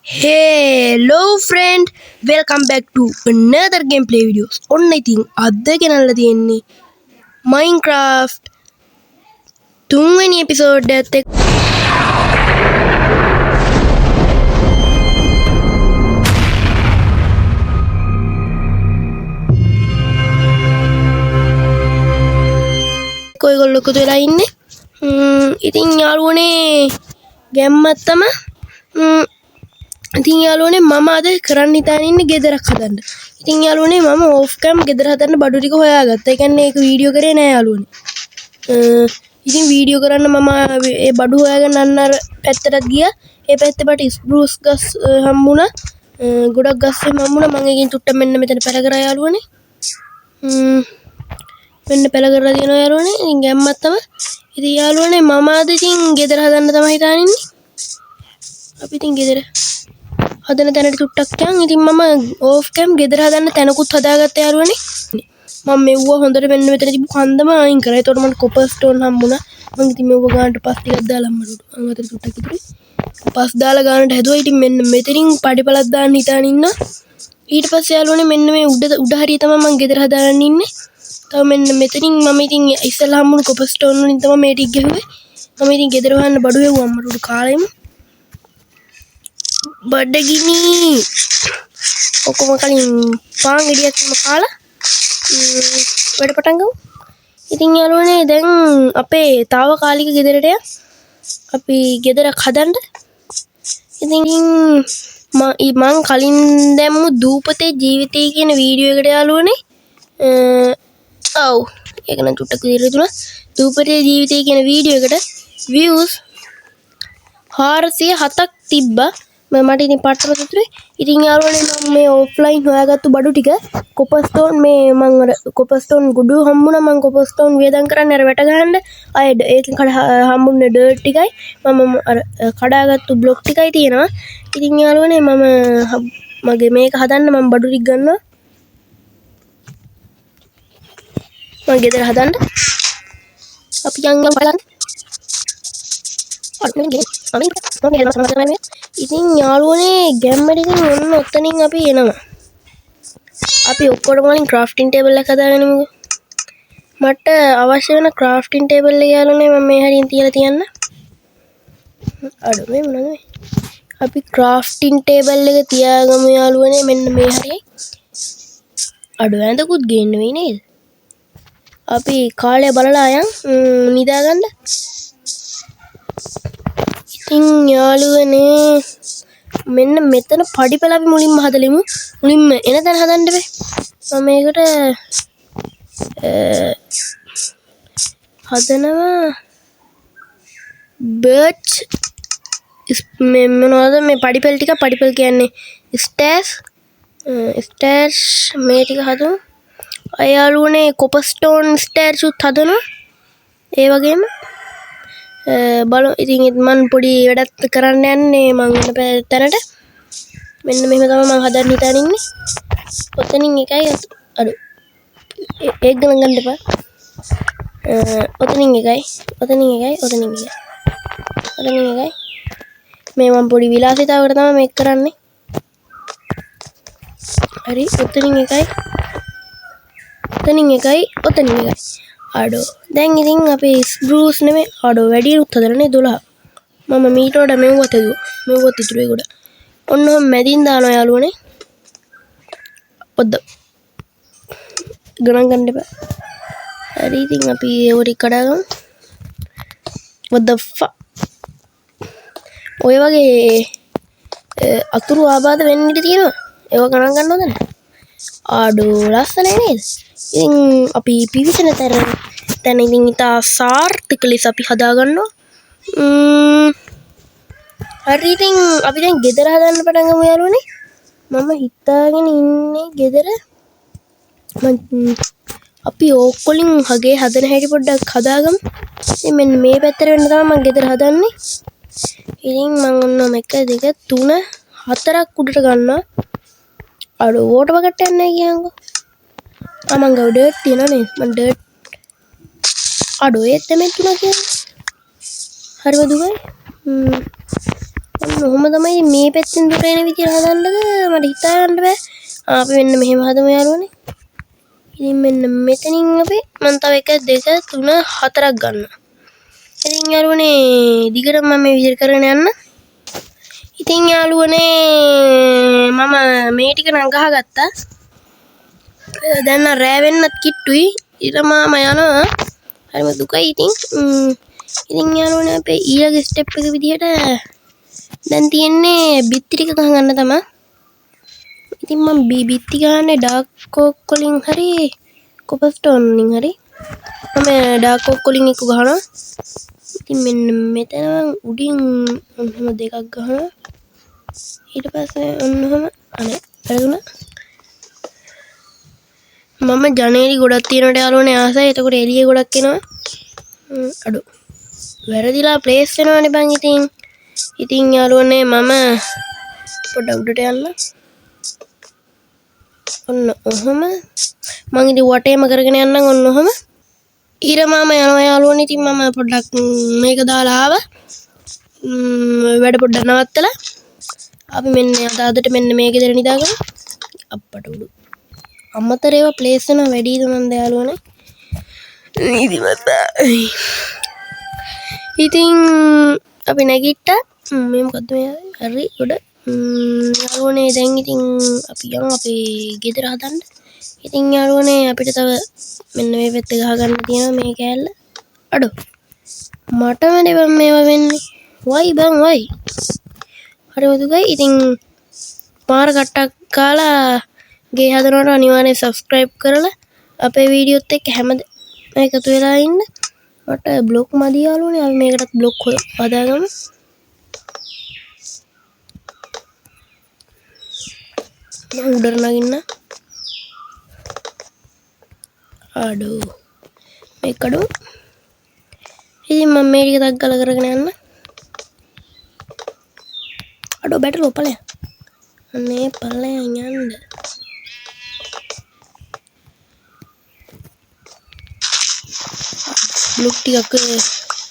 Hello friend, welcome back to another gameplay videos. ඔන්න ඉතින් අද ගෙනල්ලා තියෙන්නේ Minecraft තුන්වෙනි එපිසෝඩ් එකත් එක්ක ඔයගොල්ලෝ එකතු වෙලා ඉන්නේ. ඉතින් යාළුවනේ ගැම්මත් තමයි. ඉතින් යාළුවනේ මම අද කරන්න හිතාගෙන ඉන්නේ ගෙදරක් හදන්න. ඉතින් යාළුවනේ මම ඕෆ් කැම් ගෙදර හදන්න බඩු ටික හොයාගත්තා. ඒ කියන්නේ ඒක වීඩියෝ කරේ නෑ යාළුවනේ. ඉතින් වීඩියෝ කරන්න මම ඒ බඩු හොයාගෙන අන්න අර පැත්තටත් ගියා. ඒ පැත්තේ මට ස්පෘස් ගස් හම්බුණා. ගොඩක් ගස් හම්බුණා. මම එකකින් තුට්ටක් මෙන්න මෙතන පැල කරා යාළුවනේ. මෙන්න පැල කරලා තියෙනවා යාළුවනේ. ඉතින් ගැම්මත් තමයි. ඉතින් යාළුවනේ මම අද ඉතින් ගෙදර හදන්න තමයි හිතාගෙන ඉන්නේ. අපි ඉතින් ගෙදර හදන තැනට තුට්ටක් යන්. ඉතින් මම ඕෆ් කැම් ගෙදර හදන්න තැනකුත් හදාගත්තා යාළුවනේ. මම මෙව්ව හොඳට මෙන්න මෙතන තිබු කන්දම අයින් කරා. ඒතකොට මට කොපර් ස්ටෝන් හම්බුණා. මම ඉතින් මෙව්ව ගානට පස් ටිකක් දාලා මම අතට තුට්ටක් ඉතුරුයි. පස් දාලා ගානට හැදුවා. ඉතින් මෙන්න මෙතනින් පඩිපලක් දාන්න හිතාන ඉන්නවා. ඊට පස්සේ යාළුවනේ මෙන්න මේ උඩ හරිය තමයි මම ගෙදර හදාගන්න ඉන්නේ. තව මෙන්න මෙතනින් මම ඉතින් ඉස්සෙල්ලා හම්බුණු කොපර් ස්ටෝන් වලින් තමයි මේ ටික ගෙහුවේ. මම ඉතින් ගෙදර හොයන්න බඩු හෙව්වා අම්මට උඩ කාලෙම. බඩගිනි ඔක්කොම කලින් පාන් ගෙඩියක් කාලා වැඩ පටන් ගමු. ඉතින් යාළුවනේ දැන් අපේ තාවකාලික ගෙදරට අපි ගෙදරක් හදන්න. ඉතින් මං කලින් දැම්මු දූපතේ ජීවිතය කියන වීඩියෝ එකට යාළුවනේ. ඔව් ඒක නම් චුට්ටක් විදිහට දුනා. දූපතේ ජීවිතය කියන වීඩියෝ එකට views 407ක් තිබ්බා. මට ඉතින් පට්ටම සතුටුයි. ඉතින් යාළුවනේ මම මේ ඔෆ්ලයින් හොයාගත්තු බඩු ටික කොපර් ස්ටෝන් මේ මම අර කොපර් ස්ටෝන් ගුඩු හම්බුණා. මම කොපර් ස්ටෝන් වියදම් කරන්නේ අර වැට ගහන්න. අය ඒකෙන් හම්බුනේ ඩර්ට් ටිකයි. මම අර කඩාගත්තු බ්ලොක් ටිකයි තියෙනවා. ඉතින් යාළුවනේ මම මගේ මේක හදන්න මම බඩු ටික ගන්නවා. මම ගෙදර හදන්න. අපි යන්න බලන්න. ඉතින් යාළුවනේ ගැම්මට ඉතින් ඔන්න ඔතනින් අපි එනවා. අපි ඔක්කොටම කලින් ක්‍රාෆ්ටින් ටේබල් එක හදාගනිමුකෝ. මට අවශ්‍ය වෙන ක්‍රාෆ්ටින් ටේබල් එක යාළුවනේ මම මේ හරියෙන් තියලා තියන්න. අඩෝ මේ මොනවද මේ? අපි ක්‍රාෆ්ටින් ටේබල් එක තියාගමු යාළුවනේ මෙන්න මේ හරියයි. අඩෝ ඇඳකුත් ගේන්න වෙයි නේද? අපි කාලය බලලා යන් නිදාගන්න. ඉතින් යාළුවනේ මෙන්න මෙතන පඩිපෙළ අපි මුලින්ම හදලිමු. මුලින්ම එන තැන හදන්න බෑ. මම මේකට හදනවා බර්ච් මොනවද මේ පඩිපෙළ ටික. පඩිපෙළ කියන්නේ ස්ටෑර්ස් මේ ටික හදමු. අය යාළුවනේ කොපර් ස්ටෝන් ස්ටෑර්ස් උත් හදනවා. ඒ වගේම බලු ඉතින් මන් පොඩි වැඩක් කරන්න යන්නේ මං යන තැනට. මෙන්න මෙහෙම තමයි මං හදන්න හිතාන ඉන්නේ. ඔතනින් එකයි අඩු ඒක ගණන් ගන්න එපා. ඔතනින් එකයි මේ මම පොඩි විලාසිතාවකට තමයි මේක කරන්නේ. හරි ඔතනින් එකයි අඩෝ දැන් ඉතින් අපේ ස්පෘස් නෙමෙයි අඩෝ වැඩිරුත් හදලානේ 12. මම මීට වඩා මෙව්වත් ඉතුරුයි ගොඩ. ඔන්න ඔහම මැදින් දානවා යාළුවනේ. පොද්ද ගණන් ගන්න එපා. හරි ඉතින් අපි ඒවරි කඩාගමු. what the fuck ඔය වගේ අතුරු ආබාධ වෙන්න ඉඩ තියෙනවා. ඒව ගණන් ගන්න හොඳ නැහැ. අඩෝ ලස්සනයි නේද? ඉතින් අපි පිවිසෙන තැන ඉතින් ඉතා සාර්ථක ලෙස අපි හදාගන්නවා. හරි ඉතින් අපි දැන් ගෙදර හදන්න පටන් ගමු යාළුවනේ. මම හිතාගෙන ඉන්නේ ගෙදර අපි ඕක්කොලින් හගේ හදන හැටි පොඩ්ඩක් හදාගමු. ඉතින් මෙන්න මේ පැත්තට වෙන්න තමයි මම ගෙදර හදන්නේ. ඉතින් මම ඔන්න 1 2 3 4ක් උඩට ගන්නවා. අඩෝ වෝටර් බකට් එකක් නැහැ කියන්කෝ. මං ගාව ඩර්ට් තියෙනවා නේද? මං ඩර්ට් අඩෝ ඒත් තමයි තුනා කියන්නේ. හරිම දුකයි. ඔන්න ඔහොම තමයි මේ පැත්තෙන් දුර එන විදිය හදන්නද මට හිතා ගන්න බෑ. අපි මෙන්න මෙහෙම හදමු යාළුවනේ. ඉතින් මෙන්න මෙතනින් අපි මම තව 1 2 3 4ක් ගන්නවා. ඉතින් යාළුවනේ දිගටම මම මේ විදිහට කරගෙන යන්න. ඉතින් යාළුවනේ මම මේ ටික නම් ගහගත්තා. දැන් නම් රෑ වෙන්නත් කිට්ටුයි. ඊට මාම යනවා. හරිම දුකයි ඉතින්. ඉතින් යාළුවනේ අපේ ඊළඟ ස්ටෙප් එක විදිහට දැන් තියෙන්නේ බිත්ති ටික ගහගන්න තමයි. ඉතින් මම බිත්ති ගහන්නේ ඩාර්ක් කෝක් වලින් හරි කොපස්ටෝන් වලින් හරි. මම ඩාර්ක් කෝක් වලින් එක ගහනවා. ඉතින් මෙන්න මෙතන උඩින් ඔන්නම දෙකක් ගහනවා. ඊට පස්සේ ඔන්නම අනේ වැරදුනා. මම ජනේලි ගොඩක් තියෙනට යාළුවනේ ආසයි. එතකොට එළිය ගොඩක් එනවා. අඩෝ. වැරදිලා ප්ලේස් වෙනවනේ බං ඉතින්. ඉතින් යාළුවනේ මම පොඩ්ඩක් උඩට යන්න. ඔන්න ඔහම මං ඉතින් වටේම කරගෙන යන්නම් ඔන්න ඔහම. ඊර මාම යනවා යාළුවනේ. ඉතින් මම පොඩ්ඩක් මේක දාලා ආවා. වැඩ පොඩ්ඩක් නවත්තලා අපි මෙන්න අදට මෙන්න මේ ගෙදර නිදාගමු. අප්පට උඩු. අමතරේව ප්ලේස් වෙන වැඩිද මන්ද යාළුවනේ. ඉතින් අපි නැගිට්ටා. මේ මොකද්ද මේ හරි උඩ යාළුවනේ දැන් ඉතින් අපි යමු අපේ ගෙදර හදන්න. ඉතින් යාළුවනේ අපිට තව මෙන්න මේ පැත්ත ගහ ගන්න තියෙනවා මේ කෑල්ල. අඩෝ මටම නෙවෙයි මේවා වෙන්නේ. වයි බං වයි. හරි දුකයි. ඉතින් පාර කට්ටක් කාලා ගේ හදනවට අනිවාර්යෙන් subscribe කරලා අපේ වීඩියෝත් එක්ක හැමදේම එකතු වෙලා ඉන්න. මට බ්ලොක් මදි යාළුවනේ. අපි මේකටත් බ්ලොක් හදාගමු. මම උඩට නගින්න. අඩෝ මේක අඩෝ. ඉතින් මම මේ ටික තක් ගාලා කරගෙන යන්න. අඩෝ බැටරි ඔපලය. අනේ පල්ලෙන් යන්න. බ්ලොක් ටිකක්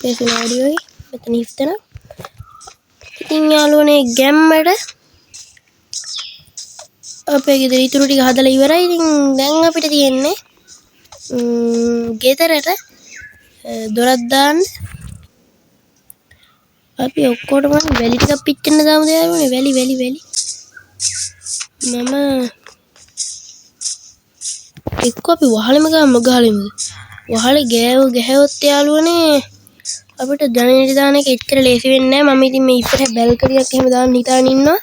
පේසන වීඩියෝයි මෙතන ඉස්තන. ඉතින් යාළුවනේ ගැම්මට අපේ ගෙදර ඉතුරු ටික හදලා ඉවරයි. ඉතින් දැන් අපිට තියෙන්නේ ගෙදරට දොරක් දාන්න. අපි ඔක්කොටම වැලි ටිකක් පිච්චෙන්න දාමු යාළුවනේ. වැලි මම එක්ක අපි වහලෙම ගහලෙමු. වහලේ ගැහුවොත් යාළුවනේ අපිට ජනේලි දාන එක එච්චර ලේසි වෙන්නේ නැහැ. මම ඉතින් මේ ඉස්සරහ බැල්කනියක් එහෙම දාන්න හිතාගෙන ඉන්නවා.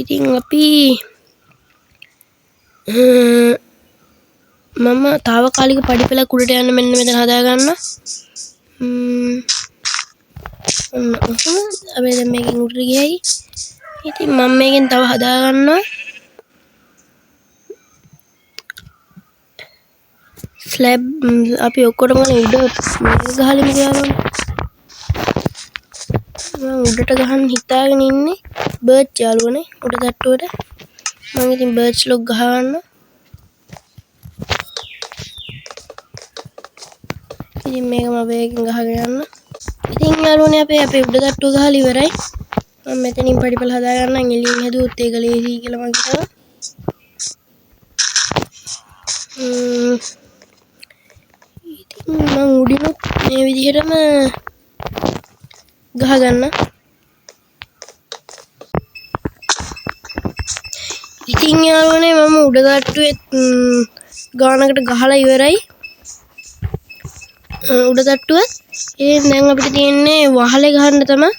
ඉතින් අපි මම తాවකාලික පඩිපෙළක් උඩට යන්න මෙන්න මෙතන හදා ගන්නවා. ඔන්න අපි දැන් මේකෙන් උඩට ගියයි. ඉතින් මම මේකෙන් තව හදා ගන්නවා. ස්ලැබ් අපි ඔක්කොටම උඩ ගහලිමු යාළුවනේ. මම උඩට ගහන්න හිතාගෙන ඉන්නේ බර්ච් යාළුවනේ උඩ තට්ටුවට. මම ඉතින් බර්ච් ලොක් ගහනවා. ඉතින් මේක මම වේගෙන් ගහගෙන යන්න. ඉතින් යාළුවනේ අපේ උඩ තට්ටුව ගහලා ඉවරයි. මම මෙතනින් පඩිපෙළ හදා ගන්නම්. එළියෙන් හැදුවොත් ඒක ලේසි කියලා මම හිතනවා. ඉතින් මම උඩිනුත් මේ විදිහටම ගහ ගන්න. ඉතින් යාළුවනේ මම උඩ තට්ටුවේ ගානකට ගහලා ඉවරයි. උඩ තට්ටුව. ඉතින් දැන් අපිට තියෙන්නේ වහලේ ගහන්න තමයි.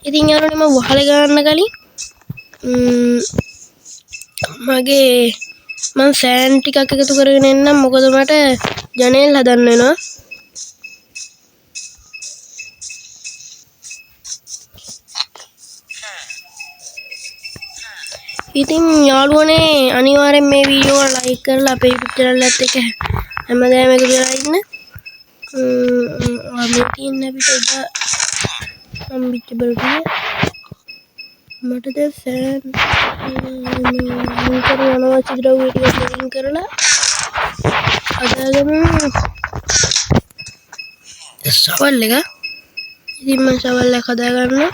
ඉතින් යාළුවනේ මම වහලේ ගන්න කලින් මම සෑන් ටිකක් එකතු කරගෙන එන්නම්. මොකද මට ජනේල් හදන්න වෙනවා. ඉතින් යාළුවනේ අනිවාර්යෙන් මේ වීඩියෝ එක ලයික් කරලා අපේ YouTube channel එකත් එක්ක හැමදාම එකතු වෙලා ඉන්න. මේ තියෙන අපිට එදා අම්බිච්චබල් ටික මට දැන් සෑන් මම කරනවා චිත්‍රාව ටික සෙටින් කරලා අදගම සවල් එක. ඉතින් මම සවල් එක හදා ගන්නවා.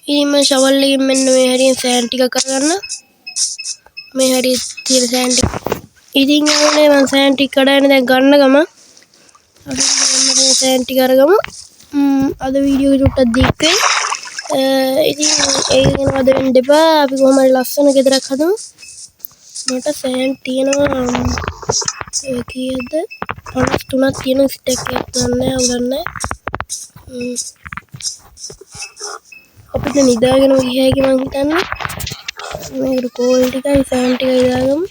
ඉතින් මම ෂවල් එකෙන් මෙන්න මේ හැටියෙන් සෑන් ටික කරගන්න. මේ හැටියට තියෙන සෑන් ටික. ඉතින් යාළුවනේ මම සෑන් ටික කඩාගෙන දැන් ගන්න ගම අපි මේ සෑන් ටික අරගමු. අද වීඩියෝ එක චුට්ටක් දීප් වෙයි. ඉතින් ඒක ගැන වද වෙන්න එපා. අපි කොහොම හරි ලස්සන ගෙදරක් හදමු. මට සෑන් තියෙනවා කීයද 53ක් තියෙන ස්ටැක් එකක් ගන්න උගන්න. අපිට නිදාගෙන ගියයි කියලා මං හිතන්නේ. මේකට කෝල් ටිකයි සෑන් ටිකයි දාගමු.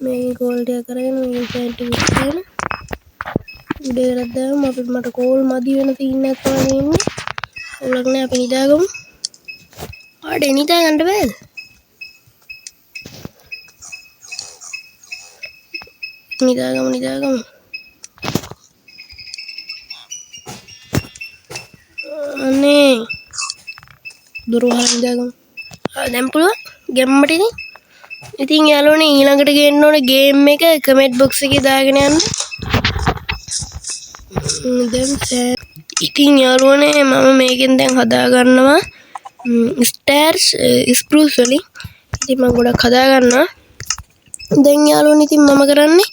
මේකේ කෝල් ටික කරගෙන මේකේ සෑන් ටික විශ්ලේෂණ උඩේකට දාමු. අපිට මට කෝල් මදි වෙන සීන් එකක් තමයි ඉන්නේ. ඔලක් නෑ අපි නිදාගමු. ආඩේ නිදා ගන්න බෑද? නිදාගමු. අනේ දුර වහලා නිදාගමු. දැන් පුළුවන් ගැම්මට ඉතින් යාළුවනේ ඊළඟට ගේන්න ඕනේ ගේම් එක කමෙන්ට් බොක්ස් එකේ දාගෙන යන්න. දැන් ඉතින් යාළුවනේ මම මේකෙන් දැන් හදා ගන්නවා ස්ටෑර්ස් ස්පෘස් වලින්. ඉතින් මම ගොඩක් හදා ගන්නවා. දැන් යාළුවනේ ඉතින් මම කරන්නේ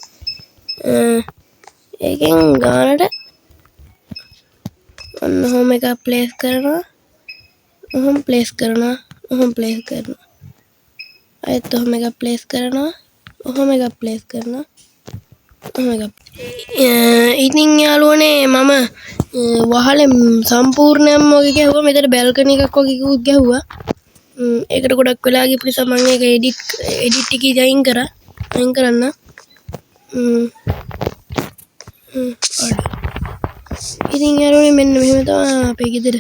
ඒකෙන් ගානට ඔන්න හෝම් එක ප්ලේස් කරනවා. ඔහොම ප්ලේස් කරනවා. අයත් ඔහොම එක ප්ලේස් කරනවා. ඔහොම එක ප්ලේස් කරනවා. ඉතින් යාළුවනේ මම වහලේ සම්පූර්ණයෙන්ම වගේ ගැහුවා. මෙතන බැල්කනි එකක් වගේ කිව්ත් ගැහුවා. ඒකට ගොඩක් වෙලා ගිය නිසා මම ඒක එඩිට් එකේ අයින් කරන්න. ඉතින් යාළුවනේ මෙන්න මෙහෙම තමයි අපේ ගෙදර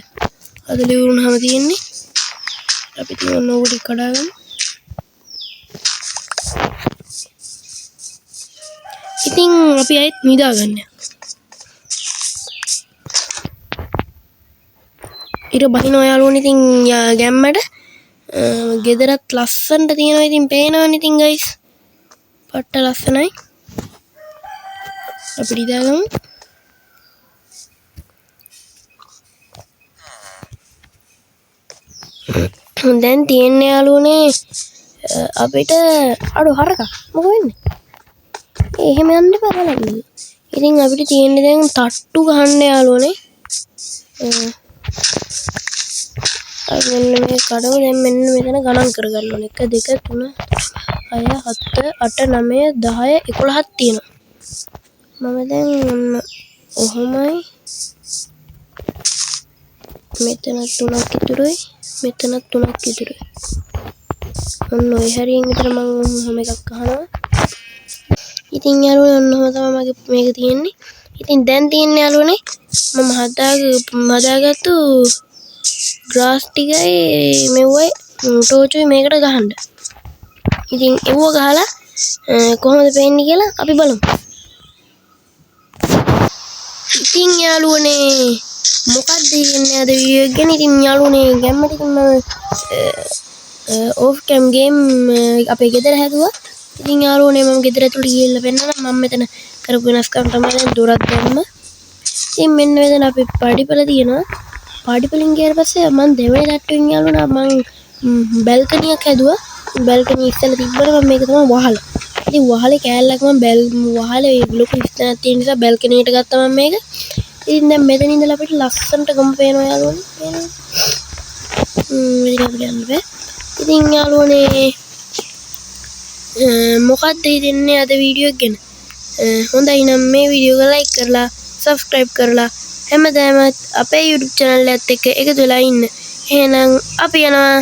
අද ලියුණාම තියෙන්නේ. අපි තියෙන ඕකට කඩාගමු. ඉතින් අපි ආයෙත් නිදාගන්න. ඊට බහිනවා යාළුවනේ ඉතින් ගැම්මට ගෙදරත් ලස්සනට තියෙනවා. ඉතින් පේනවනේ ඉතින් ගයිස්. පට්ට ලස්සනයි. අපි නිදාගමු. දැන් තියෙන්නේ යාළුවනේ අපිට අඩු හරක මොකද වෙන්නේ? එහෙම යන්න එපා බලන්න. ඉතින් අපිට තියෙන්නේ දැන් තට්ටු ගහන්න යාළුවනේ. අපි මෙන්න මේ කඩව දැන් මෙන්න මෙතන ගණන් කරගන්න ඕනේ. 1 2 3 6 7 8 9 10 11ක් තියෙනවා. මම දැන් ඔන්න ඔහොමයි. මෙතන 3ක් ඉතුරුයි. මෙතන 3ක් ඉතුරුයි. ඔන්න ඔය හැරියෙන් විතර මම ඔහොම එකක් අහනවා. ඉතින් යාළුවනේ ඔන්න ඔහොම තමයි මගේ මේක තියෙන්නේ. ඉතින් දැන් තියෙන්නේ යාළුවනේ මම හදාගත්තු ග්‍රාස් ටිකයි මෙව්වයි ටෝචුයි මේකට ගහන්න. ඉතින් ඒව ගහලා කොහොමද පේන්නේ කියලා අපි බලමු. ඉතින් යාළුවනේ මොකක්ද කියන්නේ අද වීඩියෝ එක ගැන. ඉතින් යාළුවනේ ගැම්මට ඉතින් මම ඕෆ් කැම් ගේම් අපේ ගෙදර හැදුවා. ඉතින් යාළුවනේ මම ගෙදර ඇතුළට ගිහිල්ලා පෙන්නනවා. මම මෙතන කරපු වෙනස්කම් තමයි දැන් දොරක් දැම්ම. ඉතින් මෙන්න මෙතන අපි පඩිපෙළ තියෙනවා. පඩිපෙළින් ගියාට පස්සේ මම දෙවෙනි තට්ටුවෙන් යාළුවනේ මම බැල්කනියක් හැදුවා. බැල්කනිය ඉස්සෙල්ලා තිබ්බම මේක තමයි වහල. ඉතින් වහලේ කෑල්ලක් මම වහලේ ලොකු විස්තරයක් තියෙන නිසා බැල්කනියට ගත්තා මම මේක. ඉතින් දැන් මෙතන ඉඳලා අපිට ලස්සනට ගම පේනවා යාළුවනේ. පේනවද? අපිට යන්න බෑ. ඉතින් යාළුවනේ මොකක්ද හිතන්නේ අද වීඩියෝ එක ගැන? හොඳයි නම් මේ වීඩියෝ එක ලයික් කරලා subscribe කරලා හැමදාම අපේ YouTube channel එකත් එක්ක එකතු වෙලා ඉන්න. එහෙනම් අපි යනවා.